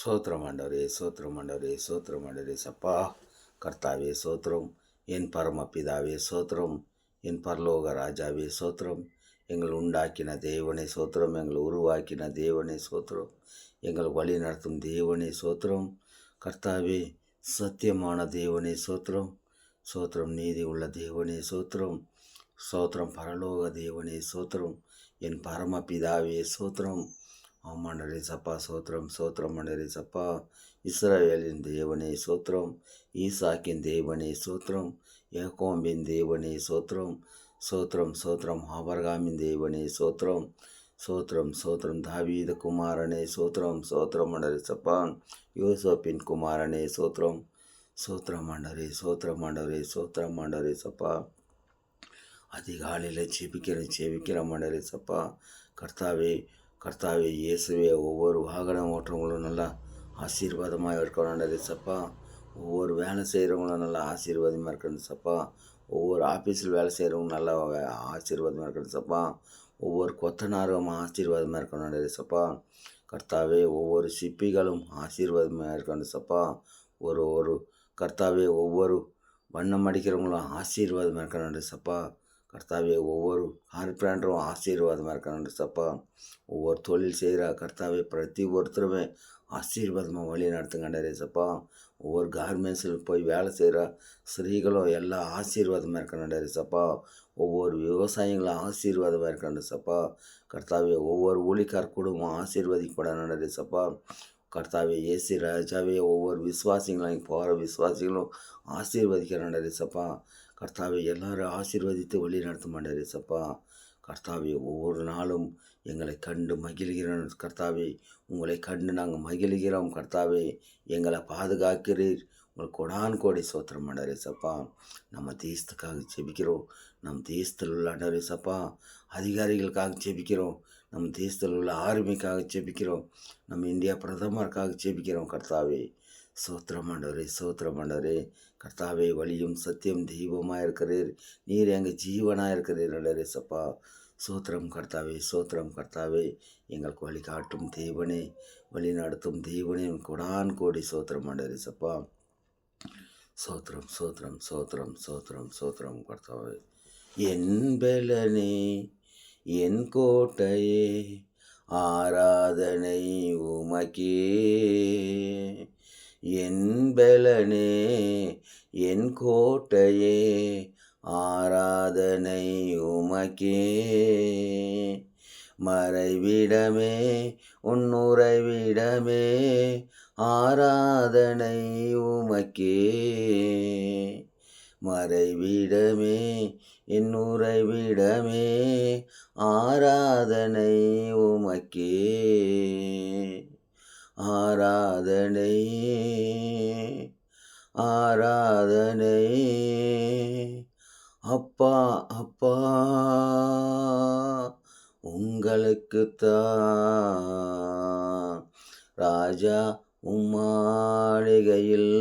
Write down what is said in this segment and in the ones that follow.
சோத்திரம் ஆண்டவரே, சோத்திரம் ஆண்டவரே, சோத்திரம் ஆண்டவரே சப்பா. கர்த்தாவே சோத்திரம். என் பரமபிதாவே சோத்திரம். என் பரலோக ராஜாவே சோத்திரம். எங்கள் உண்டாக்கின தேவனே சோத்திரம். எங்களை உருவாக்கின தேவனே சோத்திரம். எங்கள் வழி நடத்தும் தேவனே சோத்திரம். கர்த்தாவே சத்தியமான தேவனே சோத்திரம். சோத்திரம். நீதி உள்ள தேவனே சோத்திரம். சோத்திரம். பரலோக தேவனே சோத்திரம். என் பரமபிதாவே சோத்திரம். ஆமாண்டரே சப்பா சோத்திரம். சோத்திரம் ஆண்டரே சப்பா. இஸ்ரவேலின் தேவனே சோத்திரம். ஈசாக்கின் தேவனே சோத்திரம். யாக்கோபின் தேவனே சோத்திரம். சோத்திரம். சோத்திரம். ஆபிரகாமின் தேவனே சோத்திரம். சோத்திரம். சோத்திரம். தாவீது குமாரனே சோத்திரம். சோத்திரம் ஆண்டரே சப்பா. யோசப்பின் குமாரனே சோத்திரம். சோத்திரம் ஆண்டரே. சோத்திரம் ஆண்டரே. சோத்திரம் ஆண்டரே சப்பா. அதிகாலையில் செபிக்கிற ஆண்டரே சப்பா. கர்த்தாவே இயேசுவே, ஒவ்வொரு வாகனம் ஓட்டுறவங்களும் நல்லா ஆசீர்வாதமாக இருக்கணும் ஆண்டரே சப்பா. ஒவ்வொரு வேலை செய்கிறவங்களும் நல்லா ஆசீர்வாதமாக இருக்கணும் சப்பா. ஒவ்வொரு ஆஃபீஸில் வேலை செய்கிறவங்க நல்லா ஆசீர்வாதமாக இருக்கணும் சப்பா. ஒவ்வொரு கொத்தனாரும் ஆசீர்வாதமாக இருக்கணும் ஆண்டரே சப்பா. கர்த்தாவே ஒவ்வொரு சிப்பிகளும் ஆசீர்வாதமாக இருக்கணும் சப்பா. ஒரு கர்த்தாவே ஒவ்வொரு வண்ணம் அடிக்கிறவங்களும் ஆசீர்வாதமாக இருக்கணும் ஆண்டரே சப்பா. கர்த்தாவே ஒவ்வொரு கார்பரேண்டரும் ஆசீர்வாதமாக இருக்கணும் சப்பா. ஒவ்வொரு தொழில் செய்கிற கர்த்தாவே பிரதி ஒருத்தருமே ஆசீர்வாதமாக வழி நடத்துங்கண்டரே சப்பா. ஒவ்வொரு கார்மெண்ட்ஸில் போய் வேலை செய்கிற ஸ்திரீகளும் எல்லாம் ஆசீர்வாதமாக இருக்கணுண்டரே சப்பா. ஒவ்வொரு விவசாயிகளும் ஆசீர்வாதமாக இருக்கணும் சப்பா. கர்த்தாவே ஒவ்வொரு ஊழிக்கார் குடும்பம் ஆசீர்வதிக்கப்படணுண்டரே சப்பா. கர்த்தாவே இயேசு ராஜாவே ஒவ்வொரு விசுவாசிகளும் போகிற விசுவாசிகளும் ஆசீர்வதிக்கிறண்டரே சப்பா. கர்த்தாவே எல்லாரும் ஆசீர்வதித்து வழி நடத்த மாட்டாரே சப்பா. கர்த்தாவே ஒவ்வொரு நாளும் எங்களை கண்டு மகிழ்கிறோம் கர்த்தாவே. உங்களை கண்டு நாங்கள் மகிழ்கிறோம் கர்த்தாவே. எங்களை பாதுகாக்கிறீர். உங்களுக்கு கொடான் கோடி சோத்திரம் ஆண்டரே சப்பா. நம்ம தேசத்துக்காக ஜெபிக்கிறோம். நம் தேசத்தில் உள்ள ஆண்டரே சப்பா அதிகாரிகளுக்காக ஜெபிக்கிறோம். நம் தேசத்தில் உள்ள ஆர்மிக்காக ஜெபிக்கிறோம். நம்ம இந்தியா பிரதமருக்காக ஜெபிக்கிறோம் கர்த்தாவே. சோத்திரம் ஆண்டவரே, சோத்திரம் ஆண்டவரே. கர்த்தாவே வழியும் சத்தியம் தெய்வமாக இருக்கிறீர். நீர் எங்கள் ஜீவனாக இருக்கிறீர் ஆண்டவரே சப்பா. சோத்திரம் கர்த்தாவே, சோத்திரம் கர்த்தாவே. எங்களுக்கு வழி காட்டும் தேவனே, வழி நடத்தும் தேவனே, கொடான் கோடி சோத்திரம் ஆண்டவரே சப்பா. சோத்திரம், சோத்திரம், சோத்திரம், சோத்திரம், சோத்திரம் கர்த்தாவே. என் பெலனே, என் கோட்டையே, ஆராதனை உமக்கே. என் பெலனே, என் கோட்டையே, ஆராதனை உமக்கே. மறைவிடமே, உன்னுறைவிடமே, ஆராதனை உமக்கே. மறைவிடமே, என் உறைவிடமே, ஆராதனை உமக்கே. ஆராதனை, ஆராதனை. அப்பா அப்பா உங்களுக்குத்தான். ராஜா உம்மாளிகையில்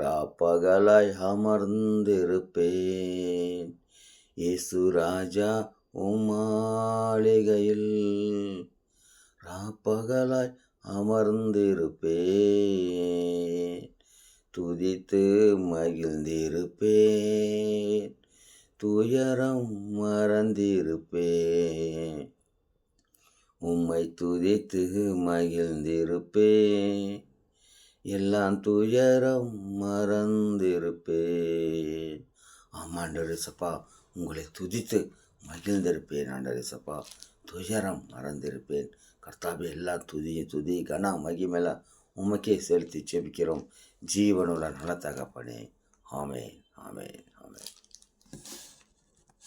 ராப்பகலாய் அமர்ந்திருப்பேன். இயேசு ராஜா உம்மாளிகையில் ராப்பகலாய் அமர்ந்திருப்பேன். துதித்து மகிழ்ந்திருப்பேன். துயரம் மறந்திருப்பேன். உம்மை துதித்து மகிழ்ந்திருப்பேன். எல்லாம் துயரம் மறந்திருப்பேன். ஆமாண்டரே சப்பா, உங்களை துதித்து மகிழ்ந்திருப்பேன் ஆண்டரே சப்பா. துயரம் மறந்திருப்பேன். கர்த்தாவே எல்லா துதி கன மகிமையெல்லாம் உமக்கே செலுத்தி செபிக்கிறோம். ஜீவனுள்ள நல்ல தகப்பனே. ஆமென், ஆமென், ஆமென்.